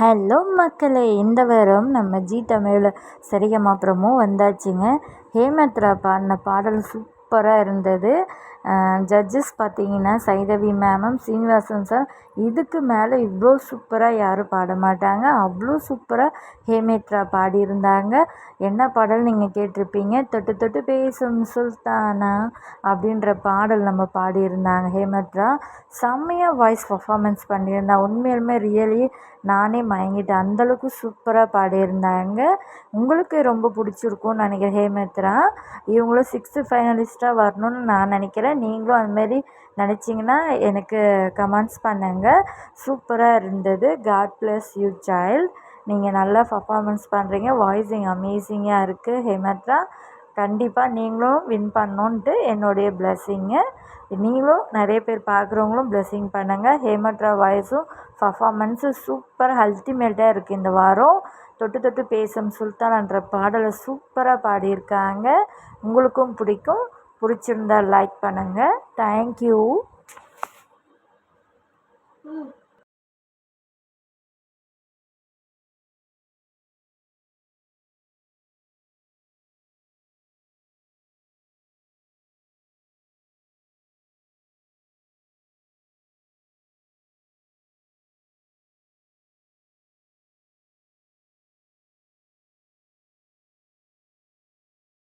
Hello மக்களே, இந்த வாரம் நம்ம ஜீ தமிழில் சரிகமா ப்ரோமோ வந்தாச்சுங்க. ஹேமத்ரா பாடின பாடல் சூப்பராக இருந்தது. ஜட்ஜஸ் பார்த்தீங்கன்னா சைதவி மேமும் சீனிவாசன் சார். இதுக்கு மேலே இவ்வளோ சூப்பராக யாரும் பாட மாட்டாங்க. அவ்வளோ சூப்பராக ஹேமத்ரா பாடியிருந்தாங்க. என்ன பாடல் நீங்கள் கேட்டிருப்பீங்க, தொட்டு தொட்டு பேசும் சுல்தானா அப்படின்ற பாடல் நம்ம பாடியிருந்தாங்க. ஹேமத்ரா செம்மையாக வாய்ஸ் பர்ஃபார்மன்ஸ் பண்ணியிருந்தா. உண்மையிலுமே ரியலி நானே மயங்கிட்டேன். அந்தளவுக்கு சூப்பராக பாடியிருந்தாங்க. உங்களுக்கு ரொம்ப பிடிச்சிருக்கும்னு நினைக்கிறேன். ஹேமத்ரா இவங்களும் 6th ஃபைனலிஸ்ட்டாக வரணும்னு நான் நினைக்கிறேன். நீங்களும் அதுமாரி நினச்சிங்கன்னா எனக்கு கமெண்ட்ஸ் பண்ணுங்கள். சூப்பராக இருந்தது. God bless you child. நீங்கள் நல்லா பர்ஃபார்மன்ஸ் பண்ணுறீங்க. வாய்ஸிங் அமேசிங்காக இருக்குது. ஹேமத்ரா கண்டிப்பாக நீங்களும் வின் பண்ணணுன்ட்டு என்னுடைய பிளெஸ்ஸிங்கு. நீங்களும் நிறைய பேர் பார்க்குறவங்களும் பிளெஸ்ஸிங் பண்ணுங்கள். ஹேமத்ரா வாய்ஸும் பர்ஃபார்மன்ஸு சூப்பர் அல்டிமேட்டாக இருக்குது. இந்த வாரம் தொட்டு தொட்டு பேசும் சுல்தான்ன்ற பாடலை சூப்பராக பாடியிருக்காங்க. உங்களுக்கும் பிடிச்சிருந்தா லைக் பண்ணுங்கள். தேங்க்யூ.